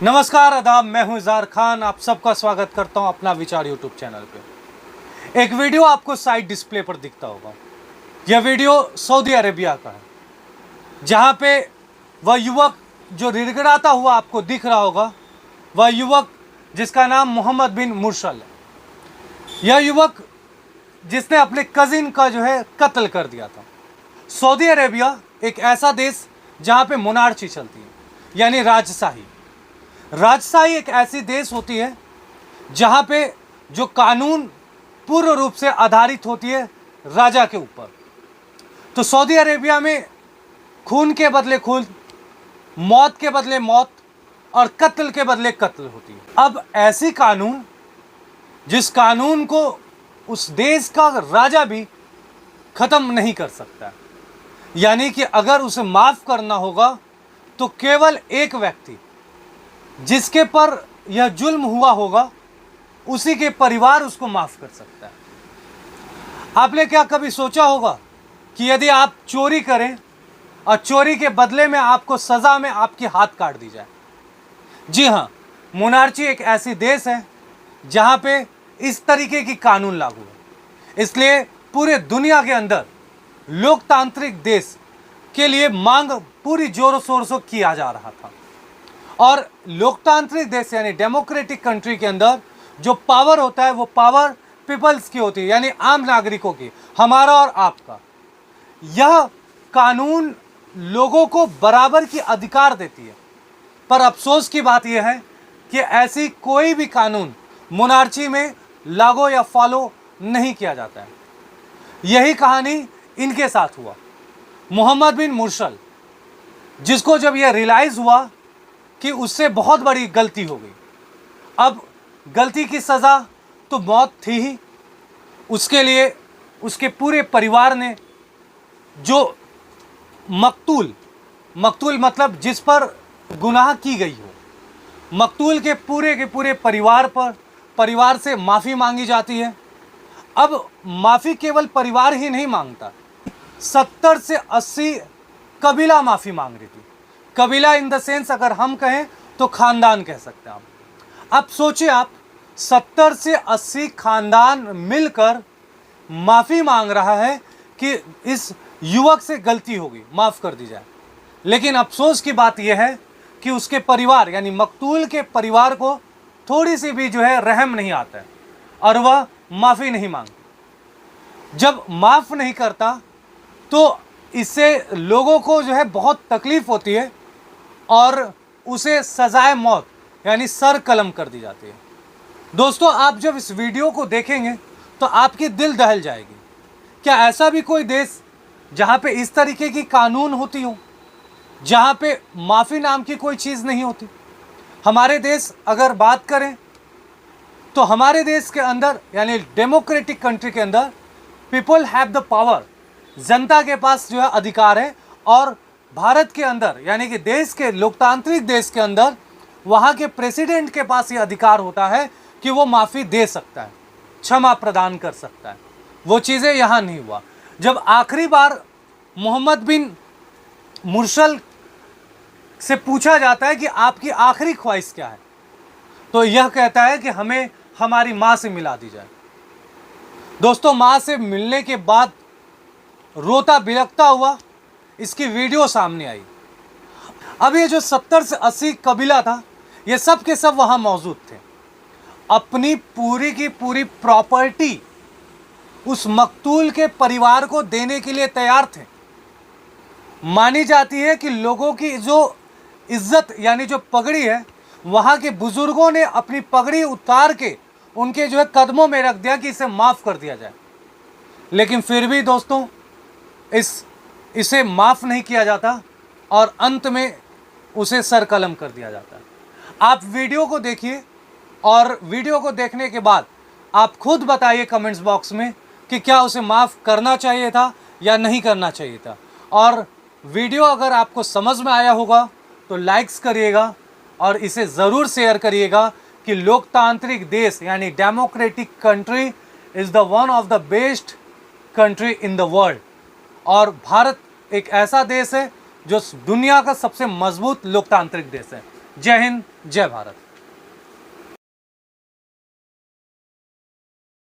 नमस्कार आदाब, मैं हूं इज़हार खान। आप सबका स्वागत करता हूं अपना विचार यूट्यूब चैनल पे। एक वीडियो आपको साइड डिस्प्ले पर दिखता होगा। यह वीडियो सऊदी अरेबिया का है, जहां पे वह युवक जो गिड़गिड़ाता हुआ आपको दिख रहा होगा, वह युवक जिसका नाम मोहम्मद बिन मुरसल है। यह युवक जिसने अपने कजिन का जो है कत्ल कर दिया था। सऊदी अरेबिया एक ऐसा देश जहां पे मोनार्ची चलती है, यानी राजशाही। राजशाही एक ऐसी देश होती है जहाँ पे जो कानून पूर्ण रूप से आधारित होती है राजा के ऊपर। तो सऊदी अरेबिया में खून के बदले खून, मौत के बदले मौत और कत्ल के बदले कत्ल होती है। अब ऐसी कानून, जिस कानून को उस देश का राजा भी ख़त्म नहीं कर सकता, यानी कि अगर उसे माफ़ करना होगा तो केवल एक व्यक्ति जिसके पर यह जुल्म हुआ होगा, उसी के परिवार उसको माफ़ कर सकता है। आपने क्या कभी सोचा होगा कि यदि आप चोरी करें और चोरी के बदले में आपको सज़ा में आपकी हाथ काट दी जाए? जी हाँ, मोनार्ची एक ऐसी देश है जहाँ पे इस तरीके की कानून लागू है। इसलिए पूरे दुनिया के अंदर लोकतांत्रिक देश के लिए मांग पूरी जोरों शोर से किया जा रहा था। और लोकतांत्रिक देश यानी डेमोक्रेटिक कंट्री के अंदर जो पावर होता है वो पावर पीपल्स की होती है, यानी आम नागरिकों की, हमारा और आपका। यह कानून लोगों को बराबर की अधिकार देती है। पर अफसोस की बात यह है कि ऐसी कोई भी कानून मोनार्ची में लागू या फॉलो नहीं किया जाता है। यही कहानी इनके साथ हुआ। मोहम्मद बिन मुरसल, जिसको जब यह रियलाइज़ हुआ कि उससे बहुत बड़ी गलती हो गई, अब गलती की सज़ा तो मौत थी ही, उसके लिए उसके पूरे परिवार ने, जो मकतूल मतलब जिस पर गुनाह की गई हो, मकतूल के पूरे परिवार से माफ़ी मांगी जाती है। अब माफ़ी केवल परिवार ही नहीं मांगता, 70 से 80 कबीला माफ़ी मांग रही थी। कबीला इन द सेंस अगर हम कहें तो खानदान कह सकते हैं आप। अब सोचिए आप, 70 से 80 खानदान मिलकर माफ़ी मांग रहा है कि इस युवक से गलती होगी, माफ़ कर दी जाए। लेकिन अफसोस की बात यह है कि उसके परिवार यानी मकतूल के परिवार को थोड़ी सी भी जो है रहम नहीं आता है और वह माफ़ी नहीं मांगता। जब माफ़ नहीं करता तो इससे लोगों को जो है बहुत तकलीफ़ होती है और उसे सजाए मौत यानी सर कलम कर दी जाती है। दोस्तों, आप जब इस वीडियो को देखेंगे तो आपकी दिल दहल जाएगी। क्या ऐसा भी कोई देश जहाँ पे इस तरीके की कानून होती हो, जहाँ पे माफ़ी नाम की कोई चीज़ नहीं होती? हमारे देश अगर बात करें तो हमारे देश के अंदर यानी डेमोक्रेटिक कंट्री के अंदर पीपल हैव द पावर, जनता के पास जो है अधिकार है। और भारत के अंदर यानी कि देश के लोकतांत्रिक देश के अंदर वहाँ के प्रेसिडेंट के पास ये अधिकार होता है कि वो माफ़ी दे सकता है, क्षमा प्रदान कर सकता है। वो चीज़ें यहाँ नहीं हुआ। जब आखिरी बार मोहम्मद बिन मुरसल से पूछा जाता है कि आपकी आखिरी ख्वाहिश क्या है, तो यह कहता है कि हमें हमारी माँ से मिला दी जाए। दोस्तों, माँ से मिलने के बाद रोता बिलखता हुआ इसकी वीडियो सामने आई। अब ये जो 70 से 80 कबीला था, ये सब के सब वहाँ मौजूद थे। अपनी पूरी की पूरी प्रॉपर्टी उस मकतूल के परिवार को देने के लिए तैयार थे। मानी जाती है कि लोगों की जो इज्जत यानी जो पगड़ी है, वहाँ के बुज़ुर्गों ने अपनी पगड़ी उतार के उनके जो है कदमों में रख दिया कि इसे माफ़ कर दिया जाए। लेकिन फिर भी दोस्तों इसे माफ़ नहीं किया जाता और अंत में उसे सर कलम कर दिया जाता है। आप वीडियो को देखिए और वीडियो को देखने के बाद आप खुद बताइए कमेंट्स बॉक्स में कि क्या उसे माफ़ करना चाहिए था या नहीं करना चाहिए था। और वीडियो अगर आपको समझ में आया होगा तो लाइक्स करिएगा और इसे ज़रूर शेयर करिएगा कि लोकतांत्रिक देश यानी democratic country is the one of the best country in the world. और भारत एक ऐसा देश है जो दुनिया का सबसे मजबूत लोकतांत्रिक देश है। जय हिंद, जय भारत।